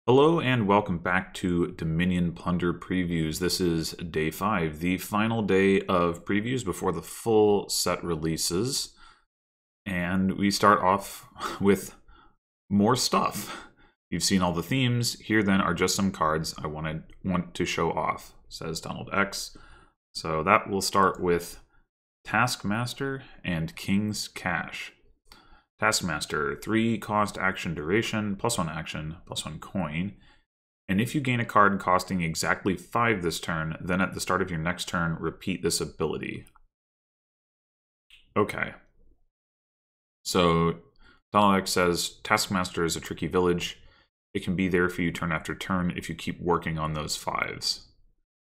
Hello and welcome back to Dominion Plunder previews. This is day 5, the final day of previews before the full set releases. And we start off with more stuff. You've seen all the themes. Here then are just some cards I want to show off, says Donald X. So that will start with Taskmaster and King's Cash. Taskmaster, 3 cost action duration, +1 action, +1 coin. And if you gain a card costing exactly 5 this turn, then at the start of your next turn, repeat this ability. Okay. So Donald X says, Taskmaster is a tricky village. It can be there for you turn after turn if you keep working on those 5s.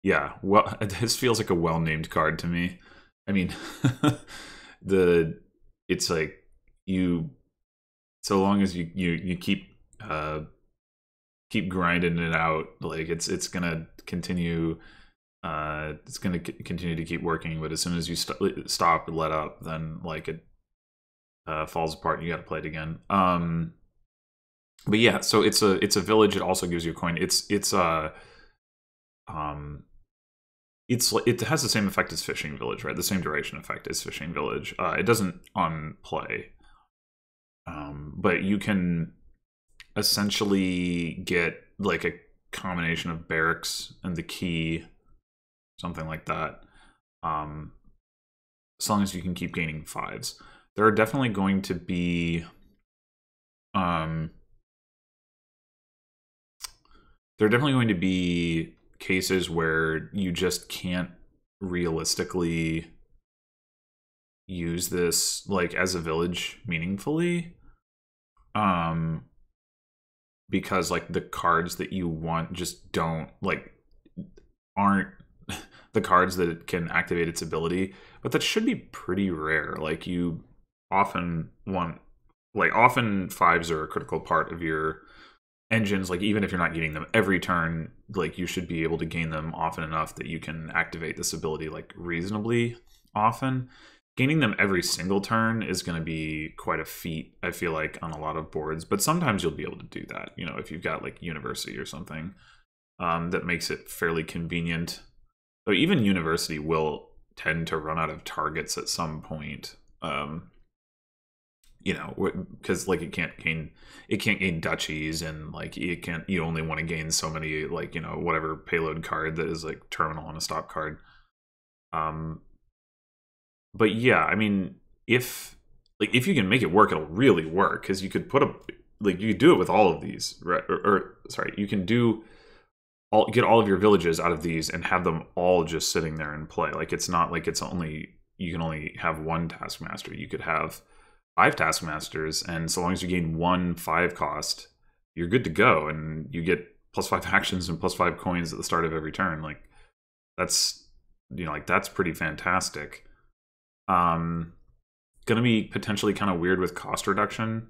Yeah, well, this feels like a well-named card to me. I mean, it's like, so long as you keep grinding it out, like it's gonna continue to keep working. But as soon as you stop and let up, then like it falls apart and you got to play it again. But yeah, so it's a village. It also gives you a coin. It has the same effect as Fishing Village, right? The same duration effect as Fishing Village. It doesn't on play. But you can essentially get like a combination of barracks and the key, something like that. As long as you can keep gaining 5s. There are definitely going to be cases where you just can't realistically use this like as a village meaningfully. Because like the cards that you want just aren't the cards that can activate its ability, but that should be pretty rare. Like you often want, often 5s are a critical part of your engines. Like even if you're not getting them every turn, like you should be able to gain them often enough that you can activate this ability like reasonably often. Gaining them every single turn is going to be quite a feat, I feel like, on a lot of boards. But sometimes you'll be able to do that, you know, if you've got like University or something that makes it fairly convenient. Though even University will tend to run out of targets at some point, you know, because like it can't gain duchies, and like you only want to gain so many, like, you know, whatever payload card that is like terminal on a stop card. But yeah, I mean, if you can make it work, it'll really work, because you could you could do it with all of these, right? Or sorry, you can get all of your villages out of these and have them all just sitting there and play. Like it's not like you can only have one Taskmaster. You could have 5 Taskmasters, and so long as you gain 1 5 cost, you're good to go, and you get +5 actions and +5 coins at the start of every turn. Like that's, you know, like that's pretty fantastic. Gonna be potentially kind of weird with cost reduction.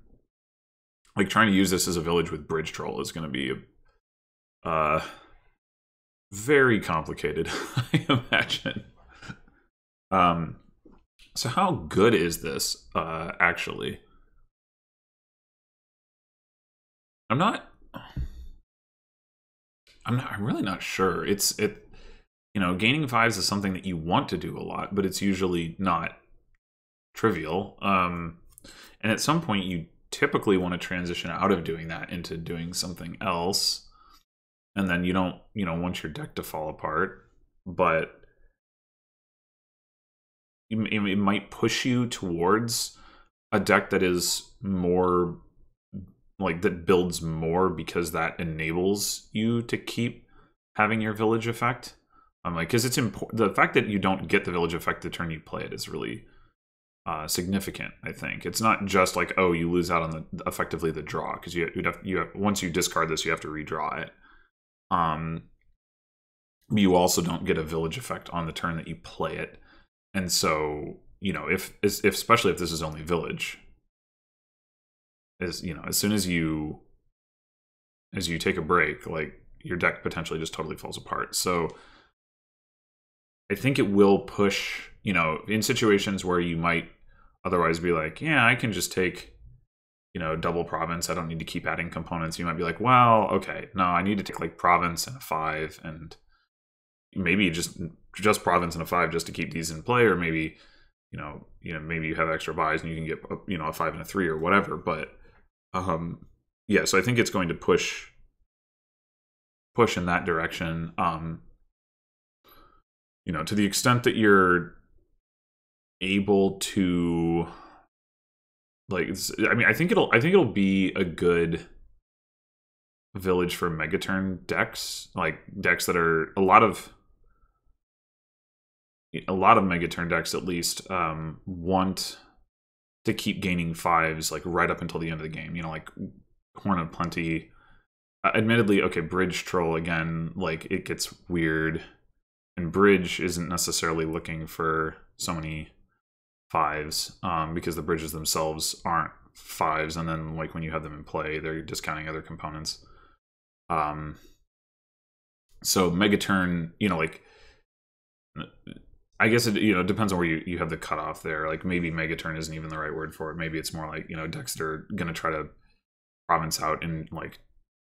Like trying to use this as a village with Bridge Troll is gonna be very complicated, I imagine. So how good is this actually? I'm really not sure. You know, gaining 5s is something that you want to do a lot, but it's usually not trivial. And at some point, you typically want to transition out of doing that into doing something else. And then you don't, you know, want your deck to fall apart. But it might push you towards a deck that is more, like, that builds more, because that enables you to keep having your village effect. Like, because it's important. The fact that you don't get the village effect the turn you play it is really significant. I think it's not just like, oh, you lose out on effectively the draw, because you have once you discard this, you have to redraw it. But you also don't get a village effect on the turn that you play it, and so, you know, if especially if this is only village, you know, as soon as you take a break, like your deck potentially just totally falls apart. So I think it will push, you know, in situations where you might otherwise be like, yeah, I can just take, you know, double province. I don't need to keep adding components. You might be like, well, okay, no, I need to take like province and a 5, and maybe just province and a 5 just to keep these in play, or maybe maybe you have extra buys and you can get a 5 and a 3 or whatever. But yeah, so I think it's going to push in that direction. To the extent that you're able to, like, I think it'll be a good village for Megaturn decks, like decks that are a lot of Megaturn decks at least want to keep gaining 5s like right up until the end of the game. Like Horn of Plenty. Admittedly, okay, Bridge Troll again, like it gets weird, and Bridge isn't necessarily looking for so many 5s because the bridges themselves aren't 5s, and then like when you have them in play, they're discounting other components. So Megaturn, like, I guess it depends on where you have the cutoff there. Like maybe Megaturn isn't even the right word for it. Maybe it's more like decks that are gonna try to province out in like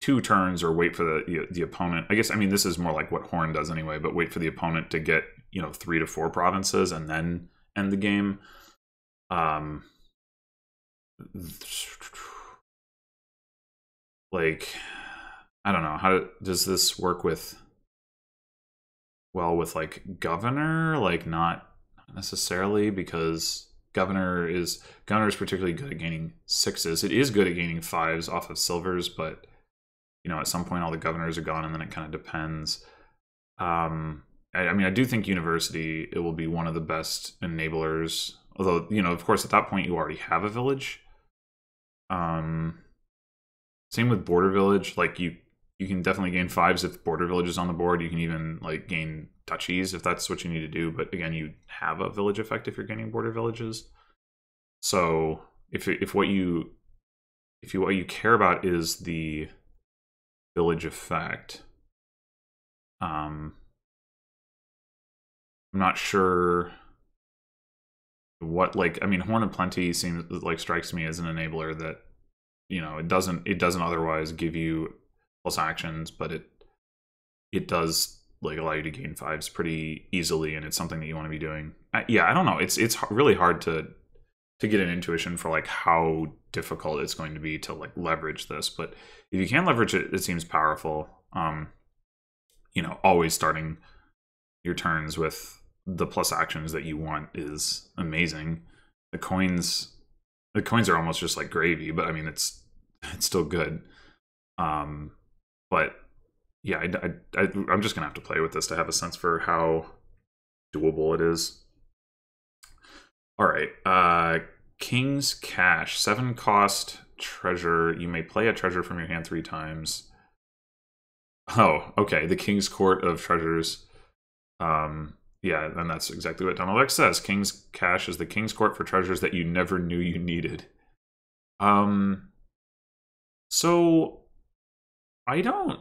2 turns, or wait for the opponent. I guess this is more like what Horn does anyway, but wait for the opponent to get 3 to 4 provinces and then end the game. Like, I don't know, how does this work with like Governor? Like not necessarily, because Governor is particularly good at gaining 6s. It is good at gaining 5s off of silvers, but at some point all the governors are gone, and then it kind of depends. I do think University, it will be one of the best enablers. Although, of course, at that point you already have a village. Same with Border Village. Like you can definitely gain 5s if Border Village is on the board. You can even like gain duchies if that's what you need to do. But again, you have a village effect if you're gaining Border Villages. So if what you care about is the village effect, I'm not sure what, like, Horn of Plenty seems like, strikes me as an enabler that it doesn't otherwise give you plus actions, but it does like allow you to gain 5s pretty easily, and it's something that you want to be doing. I don't know, it's really hard to get an intuition for like how difficult it's going to be to like leverage this, but if you can leverage it, it seems powerful. Always starting your turns with the plus actions that you want is amazing. The coins are almost just like gravy, but it's still good. But yeah, I'm just gonna have to play with this to have a sense for how doable it is. All right, King's Cache, 7 cost treasure. You may play a treasure from your hand 3 times. Oh, okay. The King's Court of Treasures. Yeah, and that's exactly what Donald X says. King's Cache is the King's Court for treasures that you never knew you needed. So I don't.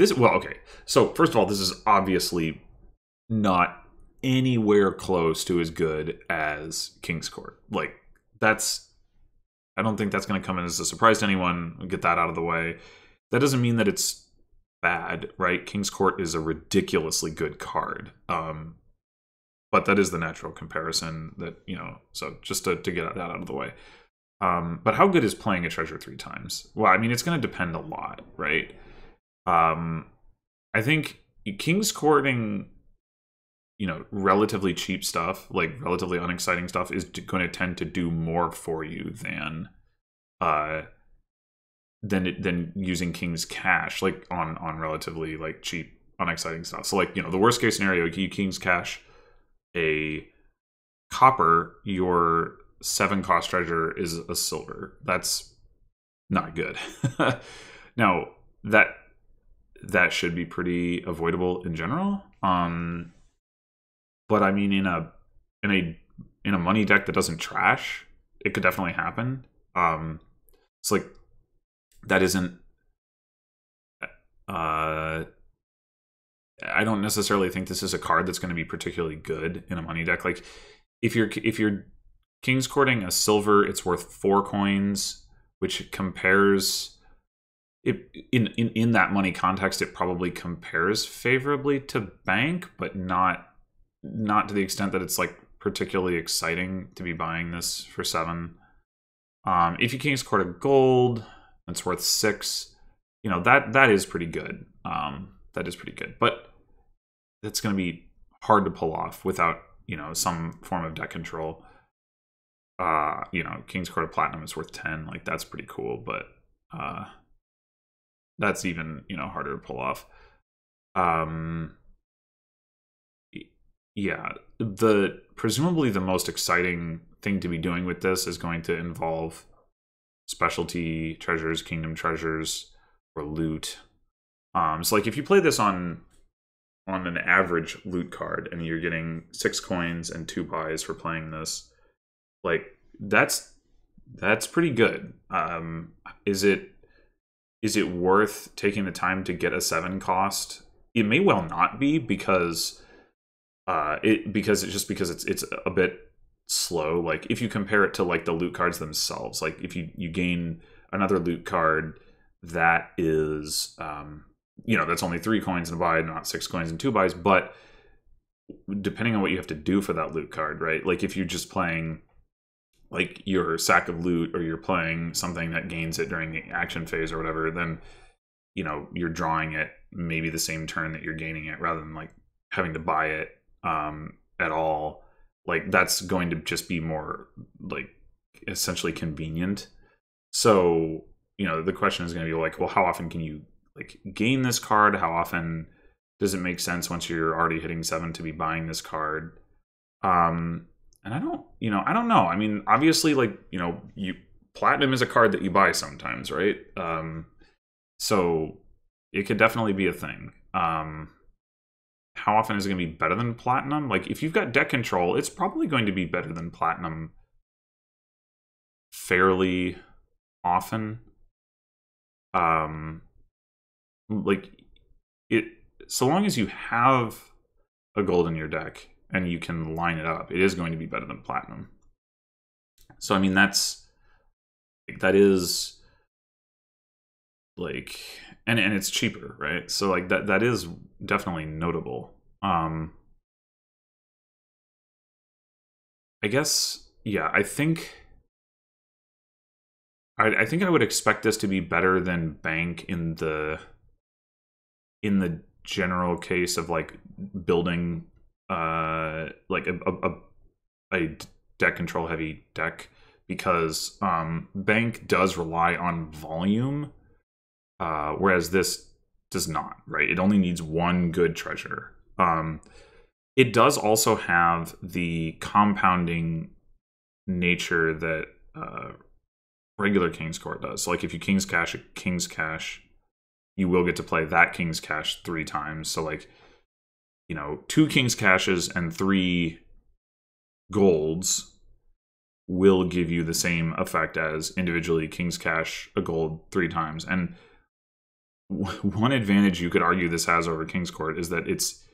Okay. So first of all, this is obviously not anywhere close to as good as King's Court. Like, I don't think that's going to come in as a surprise to anyone. We'll get that out of the way. That doesn't mean that it's bad, right? King's Court is a ridiculously good card. But that is the natural comparison that, so just to get that out of the way. But how good is playing a treasure 3 times? Well, it's going to depend a lot, right? I think King's Courting, relatively cheap stuff, like relatively unexciting stuff, is going to tend to do more for you than using King's Cache, like on relatively like cheap, unexciting stuff. So like, the worst case scenario, you King's Cache a copper, your 7 cost treasure is a silver. That's not good. Now that should be pretty avoidable in general. But in a money deck that doesn't trash, it could definitely happen. It's like, that isn't. I don't necessarily think this is a card that's going to be particularly good in a money deck. Like, if you're King's Courting a silver, it's worth 4 coins. which compares it in that money context. It probably compares favorably to bank, but not to the extent that it's like particularly exciting to be buying this for 7. If you King's Court of Gold, it's worth 6. You know, that is pretty good. That is pretty good, but that's going to be hard to pull off without, you know, some form of deck control. You know, King's Court of Platinum is worth 10. Like, that's pretty cool, but that's even, you know, harder to pull off. Yeah, presumably the most exciting thing to be doing with this is going to involve specialty treasures, kingdom treasures, or loot. So like if you play this on an average loot card and you're getting 6 coins and 2 buys for playing this, like that's pretty good. Is it worth taking the time to get a 7 cost? It may well not be, because it's a bit slow. Like if you compare it to like the loot cards themselves, like if you gain another loot card that is you know, that's only 3 coins and a buy, not 6 coins and 2 buys, but depending on what you have to do for that loot card, right? Like if you're just playing like your sack of loot, or you're playing something that gains it during the action phase or whatever, then, you know, you're drawing it maybe the same turn that you're gaining it, rather than like having to buy it at all. Like that's going to just be more like essentially convenient. So, you know, the question is going to be like, well, how often can you like gain this card? How often does it make sense once you're already hitting 7 to be buying this card? And I don't know. I mean, obviously, like, you know, Platinum is a card that you buy sometimes, right? So it could definitely be a thing. How often is it going to be better than Platinum? Like, if you've got deck control, it's probably going to be better than Platinum fairly often. Like, so long as you have a gold in your deck and you can line it up, it is going to be better than Platinum. So, I mean, that is like, and it's cheaper, right? So like that is definitely notable. I guess, yeah, I think I would expect this to be better than bank in the general case of like building like a deck control heavy deck, because bank does rely on volume, whereas this does not, right? It only needs 1 good treasure. It does also have the compounding nature that regular King's Court does. So like if you King's Cash a King's Cash, you will get to play that King's Cash 3 times. So like, you know, 2 King's Cashes and 3 golds will give you the same effect as individually King's Cash a gold 3 times. And one advantage you could argue this has over King's Court is that it's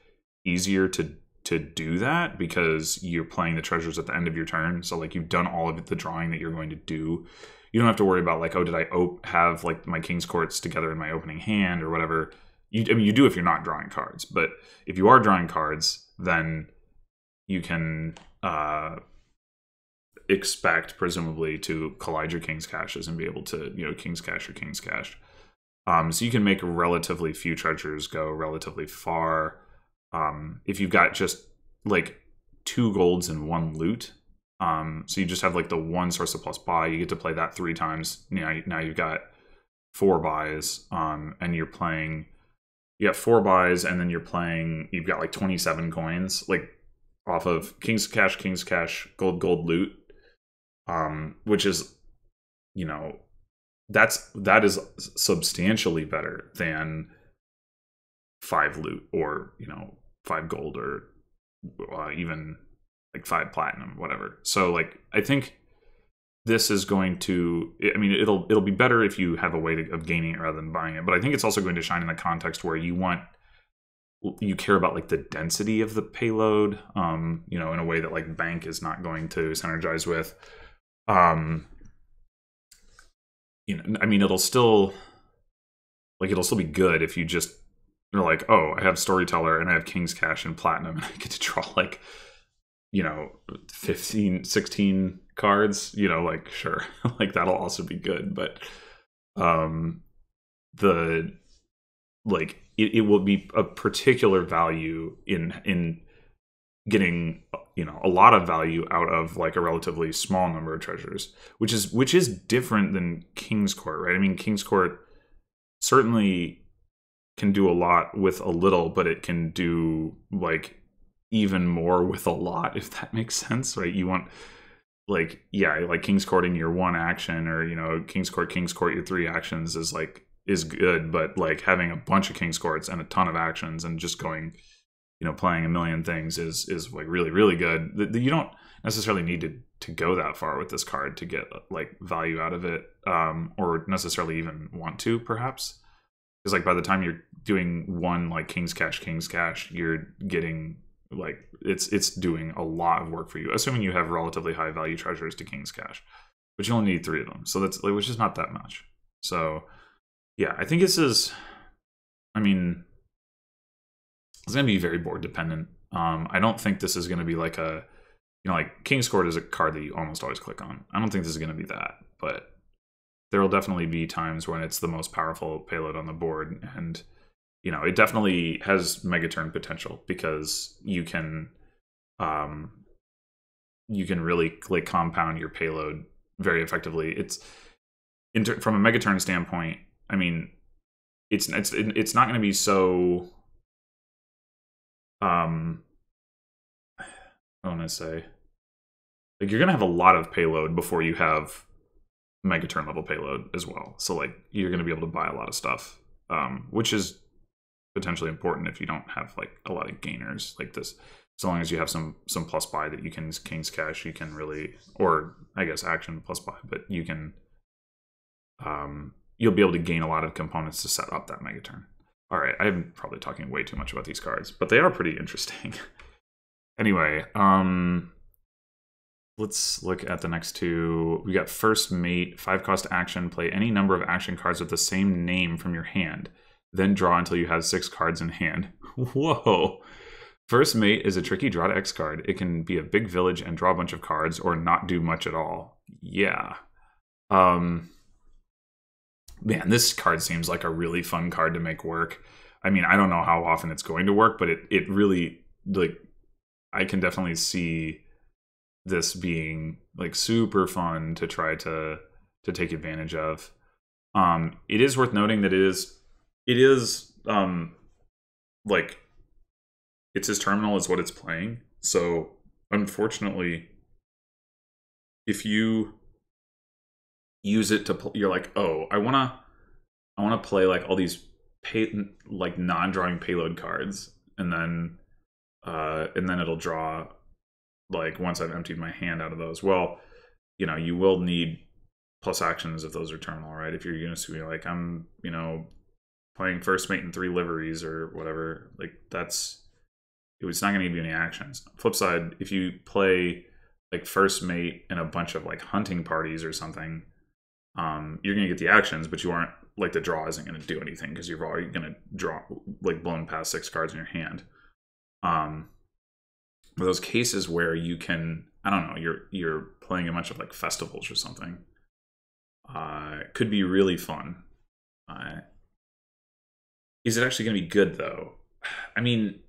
easier to do that, because you're playing the treasures at the end of your turn. So like you've done all of the drawing that you're going to do. You don't have to worry about like, oh, did I have like my King's Courts together in my opening hand or whatever. I mean, you do if you're not drawing cards, but if you are drawing cards, then you can expect presumably to collide your King's Cashes and be able to, you know, King's Cash or King's Cash. So you can make relatively few treasures go relatively far. If you've got just like 2 golds and 1 loot, so you just have like the 1 source of plus buy, you get to play that 3 times. Now you've got 4 buys, and you're playing. You got 4 buys, and then you've got like 27 coins, like off of King's Cash, gold, loot, which is, you know, that is substantially better than 5 loot, or, you know, 5 gold, or even like 5 platinum, whatever. So like, I think this is going to, I mean, it'll be better if you have a way of gaining it rather than buying it. But I think it's also going to shine in the context where you care about like the density of the payload, you know, in a way that like bank is not going to synergize with. you know, I mean, it'll still be good if you just are like, oh, I have Storyteller and I have King's Cash and Platinum and I get to draw like, you know, 15, 16 cards, you know, like sure, like that'll also be good, but the like it will be a particular value in getting, you know, a lot of value out of like a relatively small number of treasures, which is different than King's Court, right? I mean, King's Court certainly can do a lot with a little, but it can do like even more with a lot, if that makes sense, right? You want like, yeah, like King's Courting your 1 action, or, you know, King's Court your 3 actions is good, but like having a bunch of King's Courts and a ton of actions and just going, you know, playing a million things is like really, really good. You don't necessarily need to go that far with this card to get like value out of it, or necessarily even want to, perhaps. Because like by the time you're doing one like King's Cash, you're getting like it's doing a lot of work for you, assuming you have relatively high value treasures to King's Cash, but you only need 3 of them, so that's like, which is not that much. So yeah, I think this is, I mean, it's going to be very board dependent. I don't think this is going to be like a, you know, like King's Court is a card that you almost always click on. I don't think this is going to be that, but there will definitely be times when it's the most powerful payload on the board, and you know, it definitely has Megaturn potential because you can really like compound your payload very effectively. It's from a Megaturn standpoint, I mean, it's not going to be so I want to say, like, you're going to have a lot of payload before you have Megaturn level payload as well. So like you're going to be able to buy a lot of stuff, which is potentially important if you don't have like a lot of gainers like this. So long as you have some plus buy that you can King's Cash, you can really, or I guess action plus buy, but you can you'll be able to gain a lot of components to set up that Megaturn. All right, I'm probably talking way too much about these cards, but they are pretty interesting. Anyway, let's look at the next 2. We got First Mate, 5-cost action. Play any number of action cards with the same name from your hand. Then draw until you have 6 cards in hand. Whoa. First Mate is a tricky draw to X card. It can be a big village and draw a bunch of cards, or not do much at all. Yeah. Man, this card seems like a really fun card to make work. I mean, I don't know how often it's going to work, but it really, like, I can definitely see this being like super fun to try to take advantage of. It is worth noting that it is like it's his terminal is what it's playing. So unfortunately, if you use it to you're like, oh, I wanna play like all these like non-drawing payload cards, and then it'll draw like once I've emptied my hand out of those. Well, you know, you will need plus actions if those are terminal, right? If you're going to be like, I'm, you know, playing First Mate and 3 liveries or whatever, like it's not going to give you any actions. Flip side, if you play like First Mate and a bunch of like hunting parties or something, you're going to get the actions, but you aren't, like, the draw isn't going to do anything because you're already going to draw, like, blown past 6 cards in your hand. For those cases where you can, I don't know, you're playing a bunch of like festivals or something, could be really fun. Is it actually going to be good though? I mean,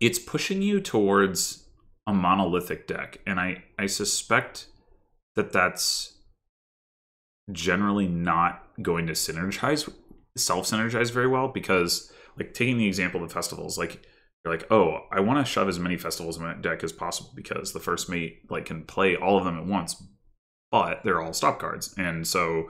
it's pushing you towards a monolithic deck, and I suspect that that's generally not going to self-synergize very well, because like taking the example of festivals, like you're like, oh, I want to shove as many festivals in my deck as possible because the First Mate like can play all of them at once, but they're all stop cards, and so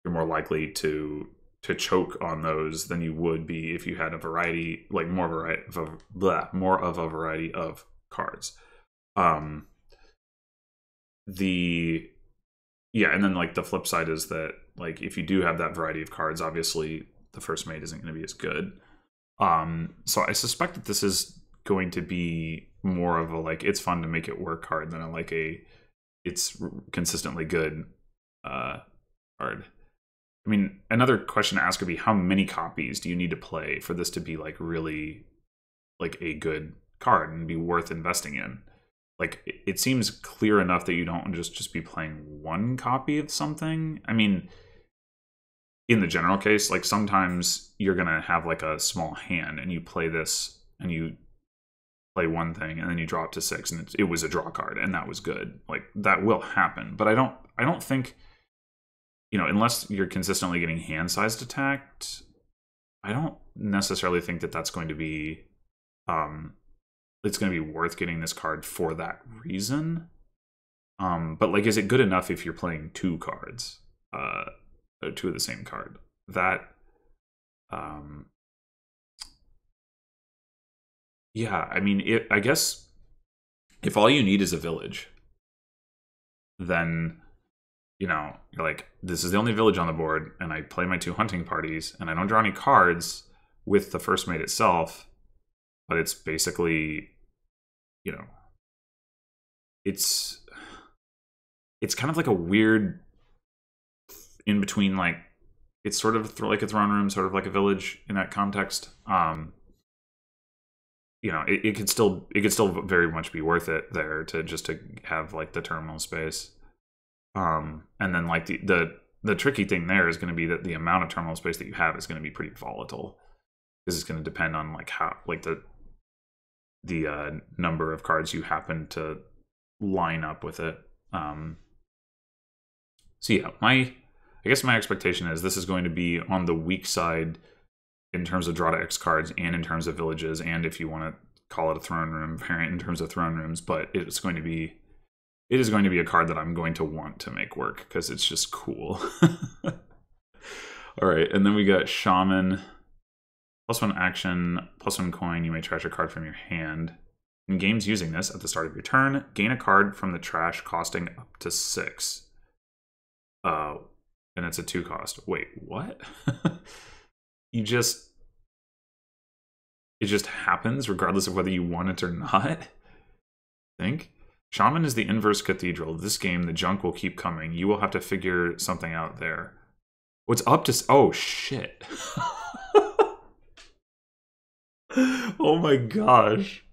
you're more likely to choke on those than you would be if you had a variety, like more of a variety of cards. And then like the flip side is that like if you do have that variety of cards, obviously the First Mate isn't going to be as good. So I suspect that this is going to be more of a like it's fun to make it work card than a like it's consistently good card. I mean, another question to ask would be, how many copies do you need to play for this to be like really like a good card and be worth investing in? Like, it seems clear enough that you don't just be playing one copy of something. I mean, in the general case, like sometimes you're gonna have like a small hand and you play this and you play one thing and then you draw it to 6 and it was a draw card and that was good. Like, that will happen, but I don't think, you know, unless you're consistently getting hand sized attacked, I don't necessarily think that that's going to be it's going to be worth getting this card for that reason. But like, is it good enough if you're playing 2 cards, 2 of the same card? That, yeah, I mean, I guess if all you need is a village, then, you know, you're like, this is the only village on the board, and I play my 2 hunting parties, and I don't draw any cards with the first mate itself, but it's basically, you know, it's kind of like a weird in between, like, it's sort of like a throne room, sort of like a village in that context. You know, it could still very much be worth it there to have like the terminal space. And then like the tricky thing there is going to be that the amount of terminal space that you have is going to be pretty volatile, because it's going to depend on like how, like the number of cards you happen to line up with it. So yeah, I guess my expectation is this is going to be on the weak side in terms of draw to X cards and in terms of villages, and if you want to call it a throne room variant in terms of throne rooms, but it is going to be a card that I'm going to want to make work because it's just cool. All right, and then we got Shaman. +1 action, +1 coin, you may trash a card from your hand. In games using this, at the start of your turn, gain a card from the trash costing up to 6. And it's a 2 cost. Wait, what? It just happens regardless of whether you want it or not. I think. Shaman is the inverse cathedral. This game, the junk will keep coming. You will have to figure something out there. What's up to... Oh, shit. Oh my gosh.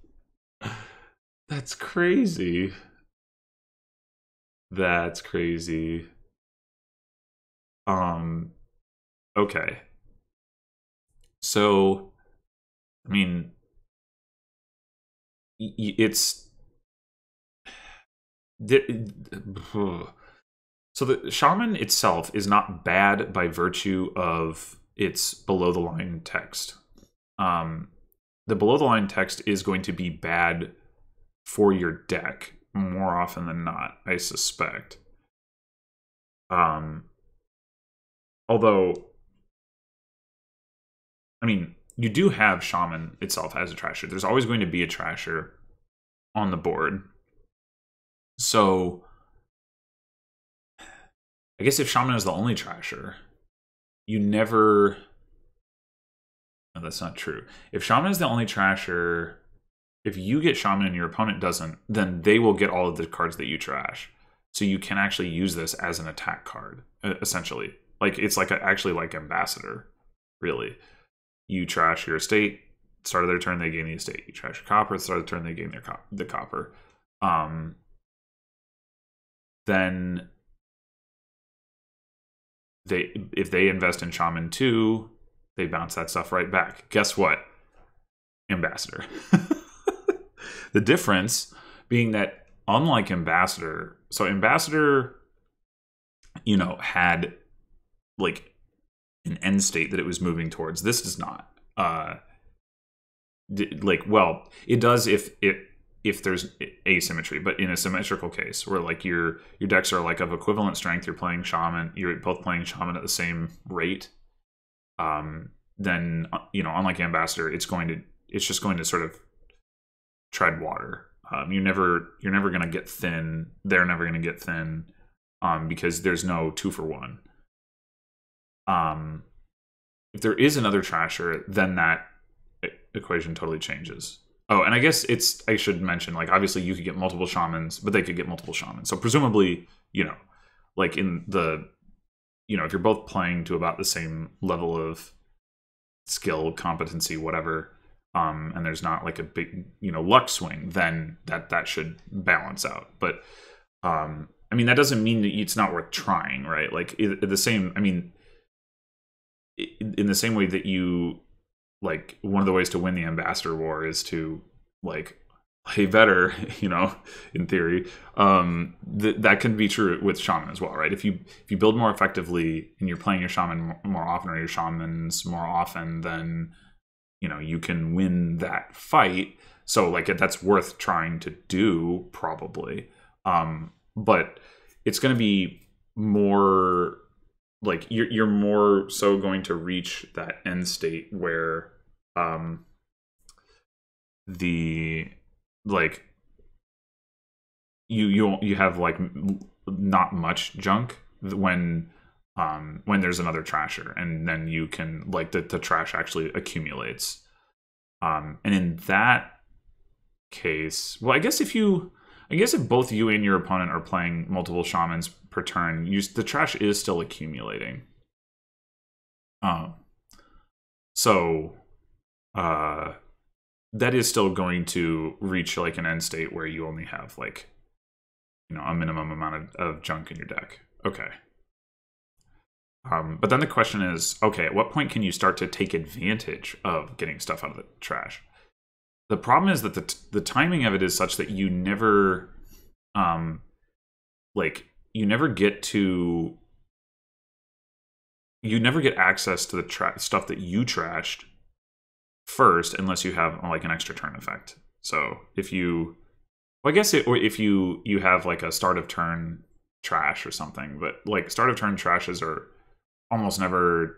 That's crazy. That's crazy. Okay. So, I mean, it's... So the Shaman itself is not bad by virtue of its below-the-line text. The below-the-line text is going to be bad for your deck more often than not, I suspect. Although, I mean, you do have Shaman itself as a trasher. There's always going to be a trasher on the board. So, I guess if Shaman is the only trasher, you never... No, that's not true. If Shaman is the only trasher, if you get Shaman and your opponent doesn't, then they will get all of the cards that you trash. So you can actually use this as an attack card, essentially. Like, it's like actually like Ambassador, really. You trash your estate, start of their turn, they gain the estate. You trash your copper, start of the turn, they gain the copper. Then if they invest in Shaman 2, they bounce that stuff right back. Guess what? Ambassador. The difference being that, unlike Ambassador, so Ambassador, you know, had like an end state that it was moving towards. This does not. Like, well, it does if there's asymmetry, but in a symmetrical case where like your decks are like of equivalent strength, you're playing Shaman, you're both playing Shaman at the same rate, then, you know, unlike Ambassador, it's just going to sort of tread water. You're never going to get thin. They're never going to get thin, because there's no 2-for-1. If there is another trasher, then that equation totally changes. Oh, and I guess I should mention, like, obviously you could get multiple Shamans, but they could get multiple Shamans. So presumably, you know, like in the, you know, if you're both playing to about the same level of skill, competency, whatever, and there's not like a big, you know, luck swing, then that should balance out. But I mean, that doesn't mean that it's not worth trying, right? Like the same, I mean, in the same way that you, like, one of the ways to win the Ambassador War is to, like, play better, you know, in theory. That can be true with Shaman as well, right? If you build more effectively and you're playing your Shaman more often, or your Shamans more often, then, you know, you can win that fight. So, like, that's worth trying to do, probably. But it's going to be more, like, you're more so going to reach that end state where like you have, like, not much junk when there's another trasher, and then you can, like, the trash actually accumulates. And in that case, well, I guess if both you and your opponent are playing multiple Shamans per turn, the trash is still accumulating. So that is still going to reach, like, an end state where you only have, like, you know, a minimum amount of junk in your deck. Okay. But then the question is, okay, at what point can you start to take advantage of getting stuff out of the trash? The problem is that the timing of it is such that you never, you never get access to the stuff that you trashed first, unless you have, like, an extra turn effect. So if you, well, I guess or if you have, like, a start of turn trash or something, but, like, start of turn trashes are almost never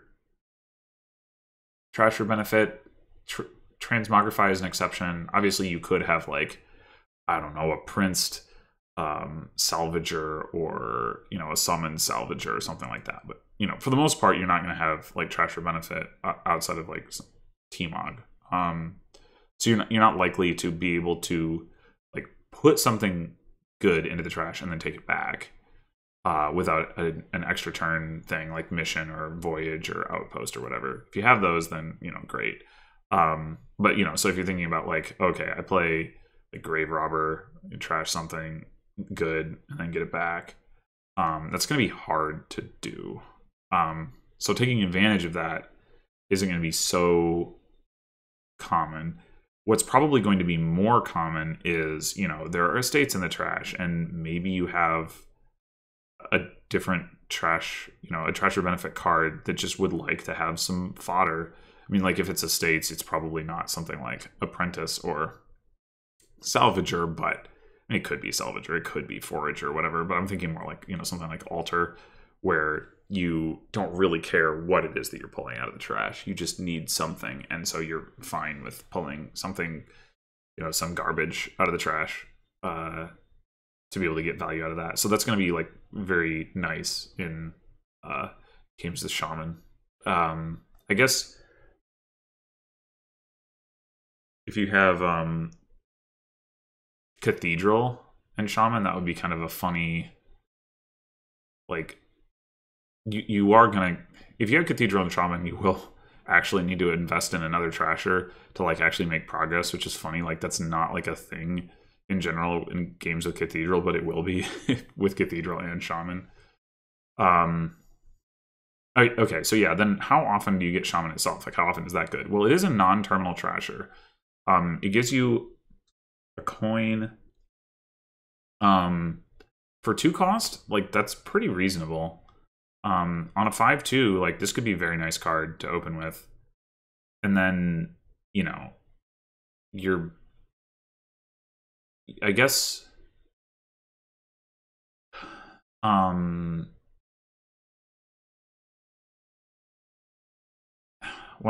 trash for benefit. Transmogrify is an exception. Obviously, you could have, like, I don't know, a Princed Salvager, or, you know, a Summoned Salvager or something like that. But, you know, for the most part, you're not going to have, like, trash for benefit outside of, like, T-Mog. So you're not likely to be able to, like, put something good into the trash and then take it back without an extra turn thing like Mission or Voyage or Outpost or whatever. If you have those, then, you know, great. But, you know, so if you're thinking about, like, okay, I play a Grave Robber, trash something good, and then get it back, that's going to be hard to do. So taking advantage of that isn't going to be so common. What's probably going to be more common is, you know, there are estates in the trash, and maybe you have a different trash, you know, a trash or benefit card that just would like to have some fodder. I mean, like, if it's estates, it's probably not something like Apprentice or Salvager, but I mean, it could be Salvager, it could be Forager or whatever, but I'm thinking more like, you know, something like Altar, where you don't really care what it is that you're pulling out of the trash. You just need something, and so you're fine with pulling something, you know, some garbage out of the trash to be able to get value out of that. So that's going to be, like, very nice in games with Shaman. I guess if you have Cathedral and Shaman, that would be kind of a funny, like, you are gonna, if you have Cathedral and Shaman, you will actually need to invest in another trasher to, like, actually make progress, which is funny. Like, that's not, like, a thing in general in games with Cathedral, but it will be with Cathedral and Shaman. Okay, so yeah, then how often do you get Shaman itself? Like, how often is that good? Well, it is a non-terminal trasher. It gives you a coin for 2 cost. Like, that's pretty reasonable. On a 5/2, like, this could be a very nice card to open with. And then, you know, I guess what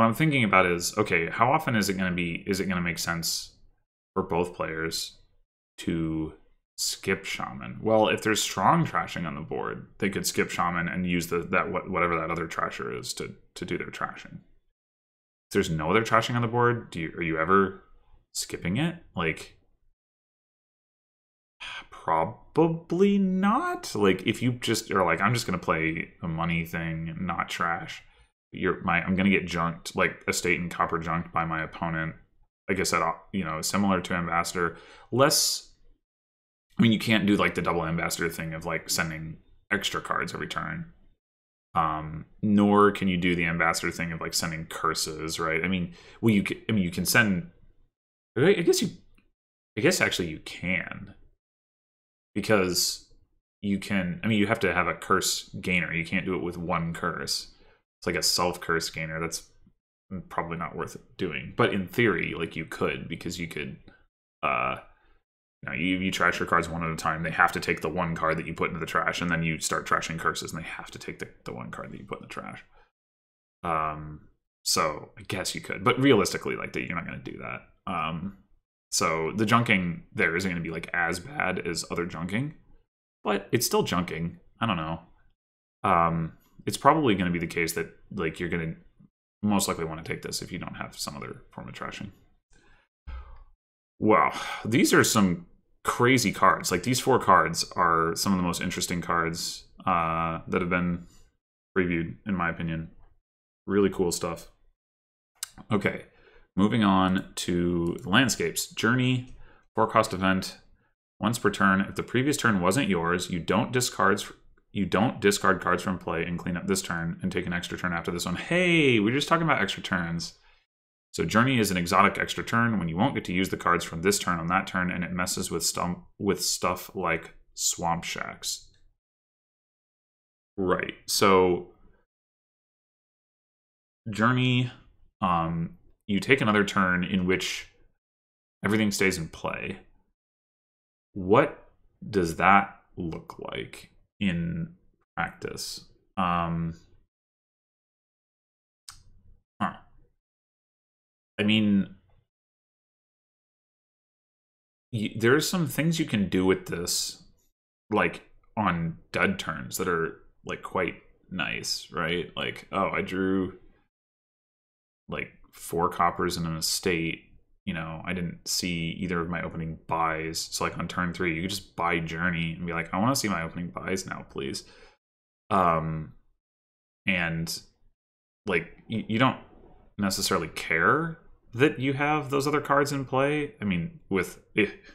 I'm thinking about is, okay, how often is it going to make sense for both players to skip Shaman? Well, if there's strong trashing on the board, they could skip Shaman and use whatever that other trasher is to do their trashing. If there's no other trashing on the board, are you ever skipping it? Like, probably not. Like, if you just are like, I'm just going to play a money thing, not trash, I'm going to get junked, like estate and copper junked by my opponent. Like I said, you know, similar to Ambassador. Less, I mean, you can't do like the double Ambassador thing of like sending extra cards every turn. Nor can you do the Ambassador thing of like sending curses, right? I mean, well, you can send. I guess actually you can, because you can. I mean, you have to have a curse gainer. You can't do it with one curse. It's like a self curse gainer. That's probably not worth doing. But in theory, like, you could, because you could. You trash your cards one at a time. They have to take the one card that you put into the trash, and then you start trashing curses, and they have to take the one card that you put in the trash. So I guess you could, but realistically, like, you're not going to do that. So the junking there isn't going to be like as bad as other junking, but it's still junking. I don't know. It's probably going to be the case that like you're going to most likely want to take this if you don't have some other form of trashing. Wow, these are some crazy cards. Like, these 4 cards are some of the most interesting cards that have been previewed, in my opinion. Really cool stuff. Okay, moving on to the landscapes. Journey, 4-cost event, once per turn. If the previous turn wasn't yours, you don't discard cards from play and clean up this turn and take an extra turn after this one. Hey, we're just talking about extra turns. So Journey is an exotic extra turn when you won't get to use the cards from this turn on that turn, and it messes with stuff like Swamp Shacks. Right. So Journey, you take another turn in which everything stays in play. What does that look like in practice? I mean, there's some things you can do with this, like on dud turns, that are like quite nice, right? Like, oh, I drew like 4 coppers in an estate. You know, I didn't see either of my opening buys. So like on turn 3, you could just buy Journey and be like, I want to see my opening buys now, please. And like, you don't necessarily care that you have those other cards in play. I mean,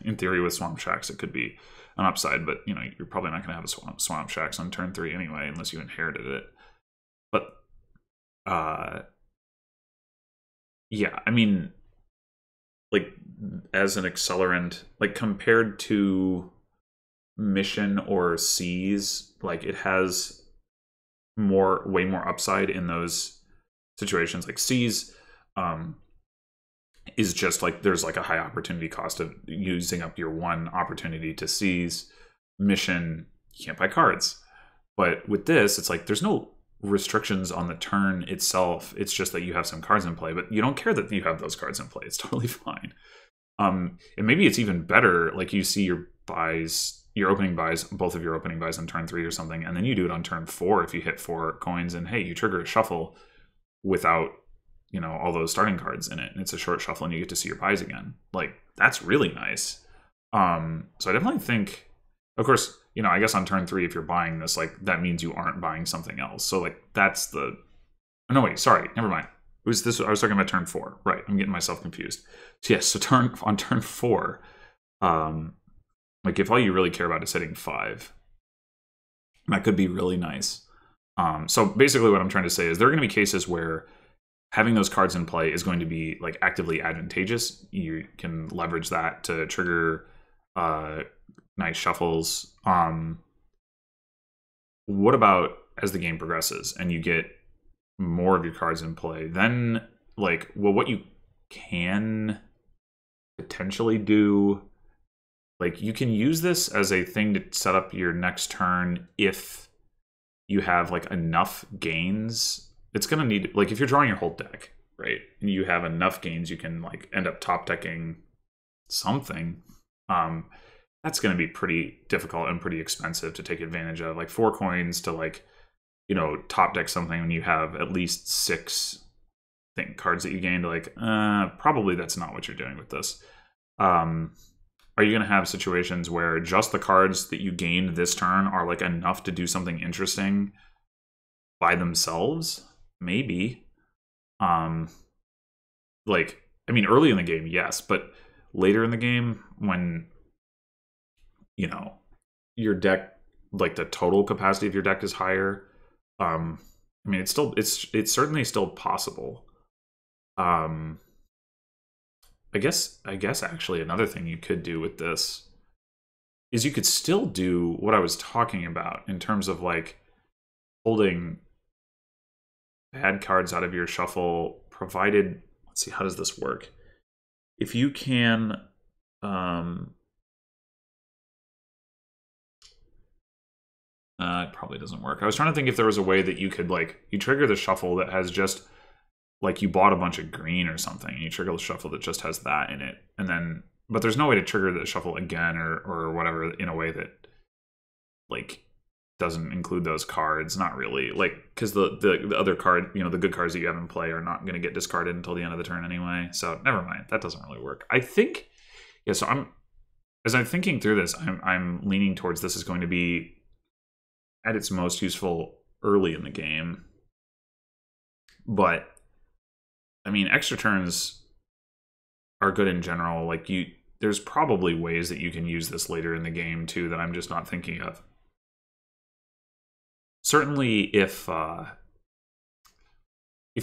in theory, with Swamp Shacks, it could be an upside, but you know, you're probably not going to have a Swamp Shacks on turn 3 anyway, unless you inherited it. But yeah, I mean, like, as an accelerant, like compared to Mission or Seas, like, it has way more upside in those situations. Like Seas is just like, there's like a high opportunity cost of using up your one opportunity to seize. Mission, you can't buy cards. But with this, it's like there's no restrictions on the turn itself. It's just that you have some cards in play, but you don't care that you have those cards in play. It's totally fine. And maybe it's even better, like, you see your buys, your opening buys, both of your opening buys on turn 3 or something, and then you do it on turn 4 if you hit 4 coins, and hey, you trigger a shuffle without, you know, all those starting cards in it, and it's a short shuffle and you get to see your buys again. Like, that's really nice. So I definitely think, of course, you know, I guess on turn 3, if you're buying this, like, that means you aren't buying something else. So like, that's the, oh, no, wait, sorry, never mind. It was this, I was talking about turn 4, right? I'm getting myself confused. So yes, so on turn 4, like, if all you really care about is hitting 5, that could be really nice. So basically what I'm trying to say is there are going to be cases where having those cards in play is going to be like actively advantageous. You can leverage that to trigger nice shuffles. What about as the game progresses and you get more of your cards in play? Then, like, well, what you can potentially do, like, you can use this as a thing to set up your next turn if you have like enough gains. It's going to need, like, if you're drawing your whole deck, right, and you have enough gains, you can like end up top decking something. That's going to be pretty difficult and pretty expensive to take advantage of. Like 4 coins to, like, you know, top deck something when you have at least 6 cards that you gained. Like, probably that's not what you're doing with this. I are you going to have situations where just the cards that you gained this turn are like enough to do something interesting by themselves? Maybe. Like, I mean, early in the game, yes, but later in the game, when, you know, your deck, like the total capacity of your deck is higher, I mean, it's certainly still possible. I guess actually another thing you could do with this is you could still do what I was talking about in terms of like holding bad cards out of your shuffle, provided, let's see, how does this work? If you can, it probably doesn't work. I was trying to think if there was a way that you could, like, you trigger the shuffle that has just, like, you bought a bunch of green or something, and you trigger the shuffle that just has that in it, and then, but there's no way to trigger the shuffle again or whatever in a way that, like, doesn't include those cards. Not really, like, because the other card, you know, the good cards that you have in play are not going to get discarded until the end of the turn anyway, so never mind, that doesn't really work. I think, yeah, so as I'm thinking through this, I'm leaning towards this is going to be at its most useful early in the game. But I mean, extra turns are good in general. Like, there's probably ways that you can use this later in the game too that I'm just not thinking of. Certainly if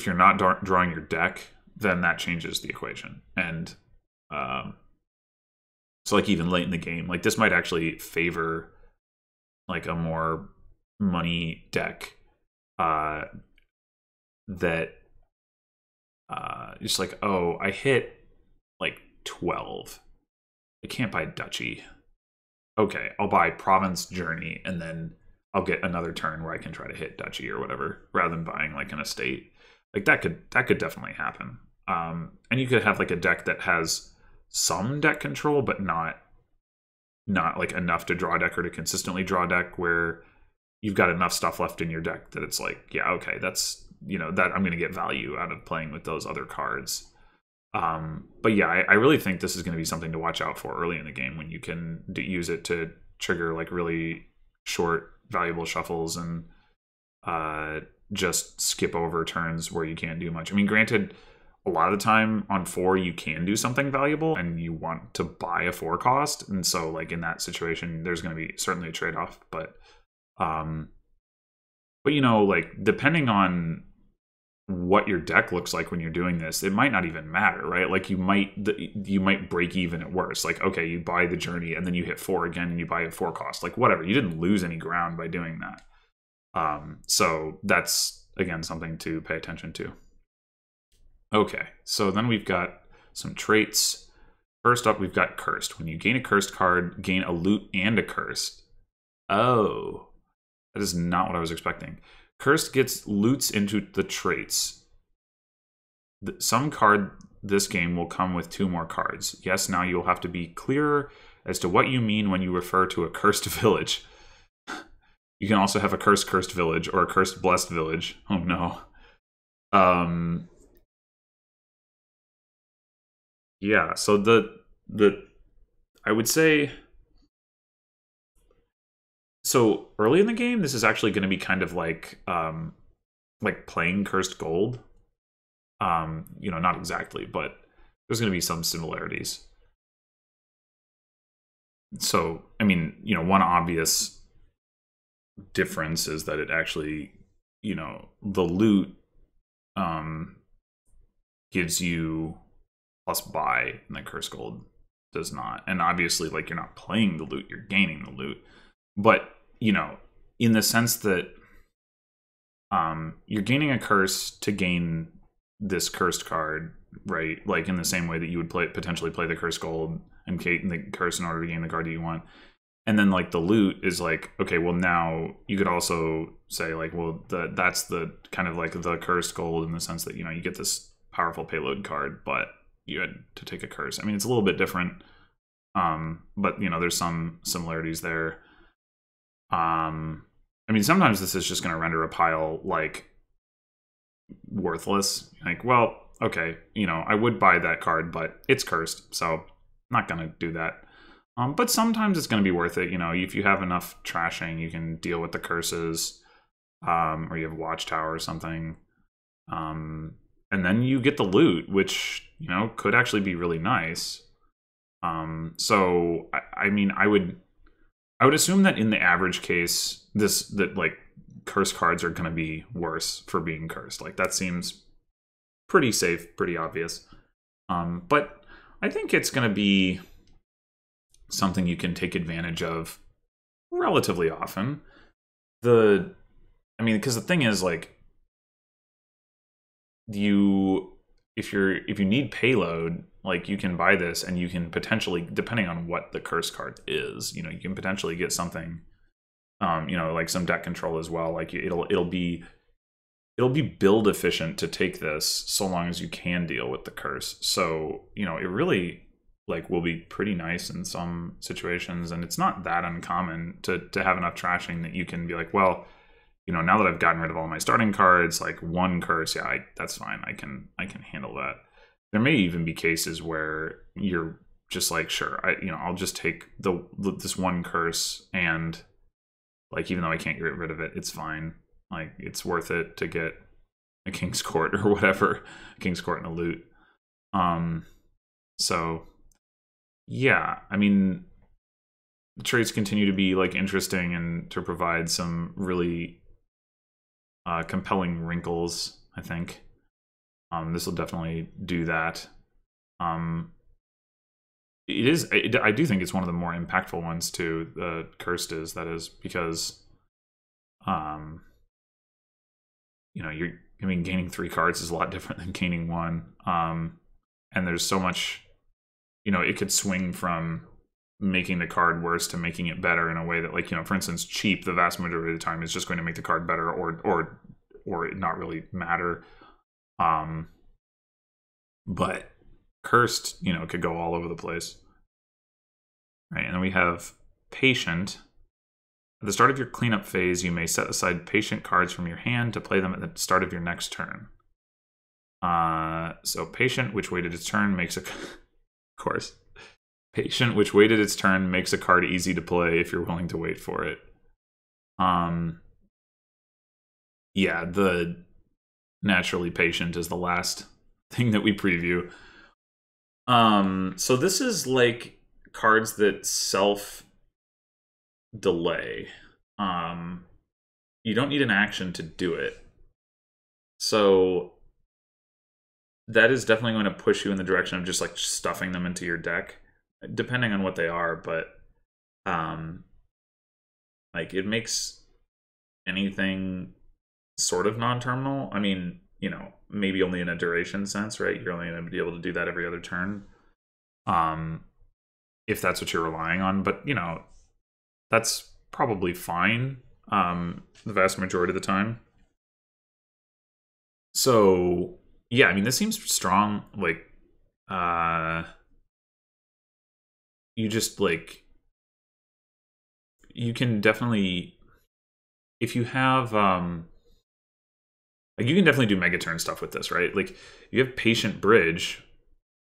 you're not drawing your deck, then that changes the equation. And so like even late in the game, like this might actually favor like a more money deck that just like, oh, I hit like 12. I can't buy Duchy. Okay, I'll buy Province Journey, and then I'll get another turn where I can try to hit Duchy or whatever, rather than buying like an estate. Like that could definitely happen. And you could have like a deck that has some deck control, but not like enough to draw a deck or to consistently draw a deck, where you've got enough stuff left in your deck that it's like, yeah, okay, that's, you know, that I'm going to get value out of playing with those other cards. But yeah, I really think this is going to be something to watch out for early in the game, when you can use it to trigger like really short, valuable shuffles and just skip over turns where you can't do much. I mean, granted, a lot of the time on 4 you can do something valuable and you want to buy a 4 cost, and so like in that situation there's going to be certainly a trade-off, but you know, like depending on what your deck looks like when you're doing this, it might not even matter, right? Like you might break even at worst. Like, okay, you buy the Journey and then you hit 4 again and you buy a 4 cost, like whatever, you didn't lose any ground by doing that. So that's again something to pay attention to. Okay, so then we've got some traits. First up, we've got Cursed. When you gain a Cursed card, gain a loot and a Cursed. Oh, that is not what I was expecting. Cursed gets loots into the traits. Some card this game will come with 2 more cards. Yes, now you'll have to be clearer as to what you mean when you refer to a cursed village. You can also have a cursed village or a cursed blessed village. Oh no. Yeah, so the I would say, so early in the game, this is actually going to be kind of like playing Cursed Gold. You know, not exactly, but there's going to be some similarities. So, I mean, you know, one obvious difference is that it actually, you know, the loot gives you plus buy, and the Cursed Gold does not. And obviously, like, you're not playing the loot, you're gaining the loot. But, you know, in the sense that you're gaining a curse to gain this cursed card, right? Like in the same way that you would potentially play the Cursed Gold and the curse in order to gain the card that you want. And then like the loot is like, okay, well now you could also say like, well, that's the kind of like the Cursed Gold in the sense that, you know, you get this powerful payload card, but you had to take a curse. I mean, it's a little bit different, but you know, there's some similarities there. I mean, sometimes this is just going to render a pile like worthless. Like, well, okay, you know, I would buy that card, but it's cursed, so I'm not going to do that. But sometimes it's going to be worth it. You know, if you have enough trashing, you can deal with the curses, or you have Watchtower or something. And then you get the loot, which, you know, could actually be really nice. So I mean, I would assume that in the average case, that like curse cards are going to be worse for being cursed. Like that seems pretty safe, pretty obvious. But I think it's going to be something you can take advantage of relatively often. I mean, because the thing is, like, if you need payload, like, you can buy this, and you can potentially, depending on what the curse card is, you know, you can potentially get something, you know, like some deck control as well. Like, it'll be build efficient to take this, so long as you can deal with the curse. So, you know, it really, like, will be pretty nice in some situations, and it's not that uncommon to have enough trashing that you can be like, well, you know, now that I've gotten rid of all my starting cards, like one curse, yeah, that's fine. I can handle that. There may even be cases where you're just like, sure, I'll just take this one curse, and like, even though I can't get rid of it, it's fine. Like, it's worth it to get a King's Court or whatever, a King's Court and a loot. So yeah, I mean, the traits continue to be like interesting and to provide some really compelling wrinkles, I think. This will definitely do that. I do think it's one of the more impactful ones too. The cursed is, that is, because you know, gaining 3 cards is a lot different than gaining 1. And there's so much, you know, it could swing from making the card worse to making it better in a way that, like, you know, for instance, cheap, the vast majority of the time, is just going to make the card better or not really matter. But cursed, you know, could go all over the place. Right, and then we have patient. At the start of your cleanup phase, you may set aside patient cards from your hand to play them at the start of your next turn. So patient, which waited its turn, makes of course. Patient, which waited its turn, makes a card easy to play if you're willing to wait for it. Yeah, the naturally patient is the last thing that we preview. So this is like cards that self-delay. You don't need an action to do it. So that is definitely going to push you in the direction of just like stuffing them into your deck, depending on what they are. But like, it makes anything sort of non-terminal. I mean, you know, maybe only in a duration sense, right? You're only going to be able to do that every other turn, if that's what you're relying on. But, you know, that's probably fine the vast majority of the time. So yeah, I mean, this seems strong. Like, you just, like, you can definitely, if you have like, you can definitely do Megaturn stuff with this, right? Like, you have Patient Bridge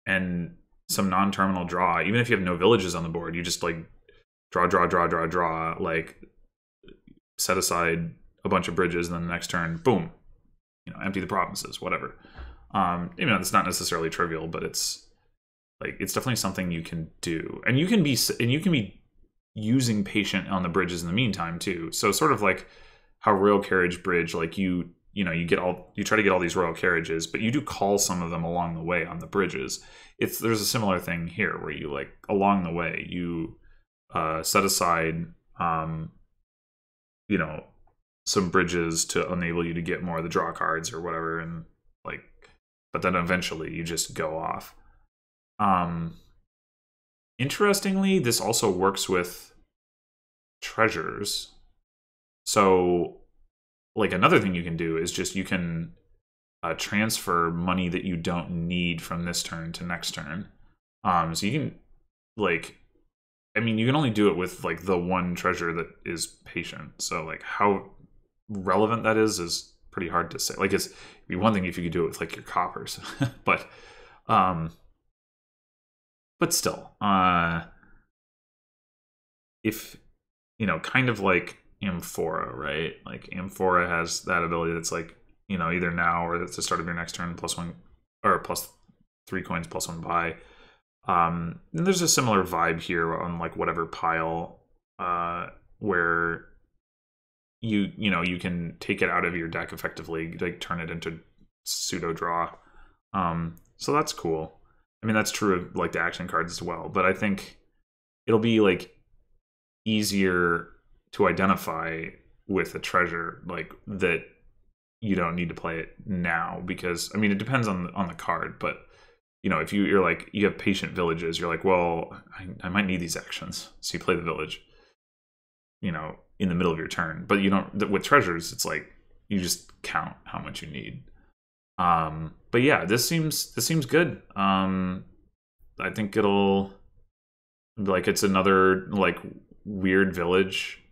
and some non-terminal draw. Even if you have no villages on the board, you just, like, draw, like, set aside a bunch of bridges, and then the next turn, boom, you know, empty the provinces, whatever. You know, it's not necessarily trivial, but it's, like, it's definitely something you can do. And you can be using Patient on the bridges in the meantime, too. So sort of like how Royal Carriage Bridge, like, you try to get all these royal carriages, but you do call some of them along the way on the bridges. There's a similar thing here where you, like, along the way, you set aside, you know, some bridges to enable you to get more of the draw cards or whatever, and, like, but then eventually you just go off. Interestingly, this also works with treasures. So, like, another thing you can do is just, you can transfer money that you don't need from this turn to next turn. So you can, like, I mean, you can only do it with, like, the one treasure that is patient. So, like, how relevant that is pretty hard to say. Like, it'd be one thing if you could do it with, like, your coppers, but still, if, you know, kind of like Amphora, right? Like Amphora has that ability that's like, you know, either now or at the start of your next turn, +1 or +3 coins, +1 buy. And there's a similar vibe here on like whatever pile, where you know, you can take it out of your deck effectively, like turn it into pseudo draw. So that's cool. I mean, that's true of like the action cards as well, but I think it'll be like easier to identify with a treasure like that. You don't need to play it now because, I mean, it depends on the card, but you know, if you're like, you have patient villages, you're like, well, I might need these actions, so you play the village, you know, in the middle of your turn. But you don't, with treasures, it's like you just count how much you need. But yeah, this seems good. I think it'll, like, it's another like weird village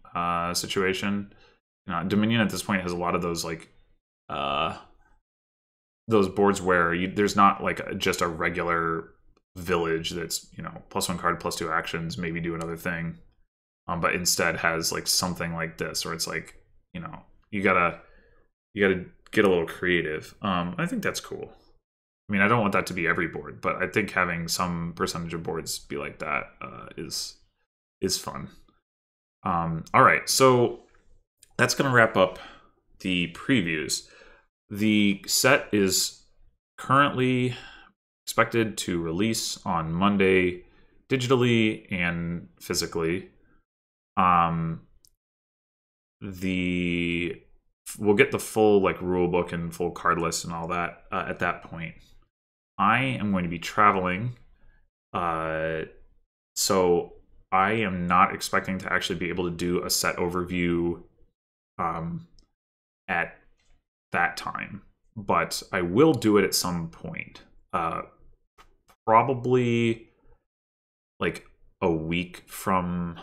situation. Dominion at this point has a lot of those like those boards where there's not like just a regular village that's, you know, +1 card, +2 actions, maybe do another thing, but instead has like something like this, where it's like, you know, you gotta get a little creative. I think that's cool. I mean, I don't want that to be every board, but I think having some percentage of boards be like that is fun. All right, so that's gonna wrap up the previews. The set is currently expected to release on Monday, digitally and physically. We'll get the full like rule book and full card list and all that at that point. I am going to be traveling, so I am not expecting to actually be able to do a set overview at that time, but I will do it at some point. Probably like a week from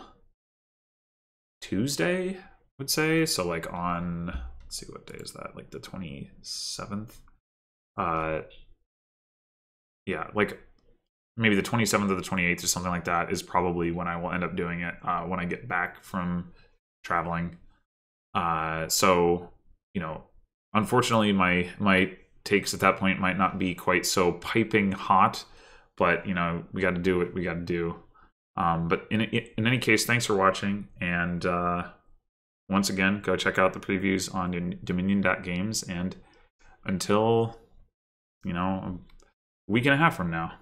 Tuesday, I would say. So like on, let's see, what day is that? Like the 27th? Yeah, like maybe the 27th or the 28th or something like that is probably when I will end up doing it, when I get back from traveling. So, you know, unfortunately, my takes at that point might not be quite so piping hot, but, you know, we got to do what we got to do. But in any case, thanks for watching, and once again, go check out the previews on Dominion.games, and until, you know, a week and a half from now.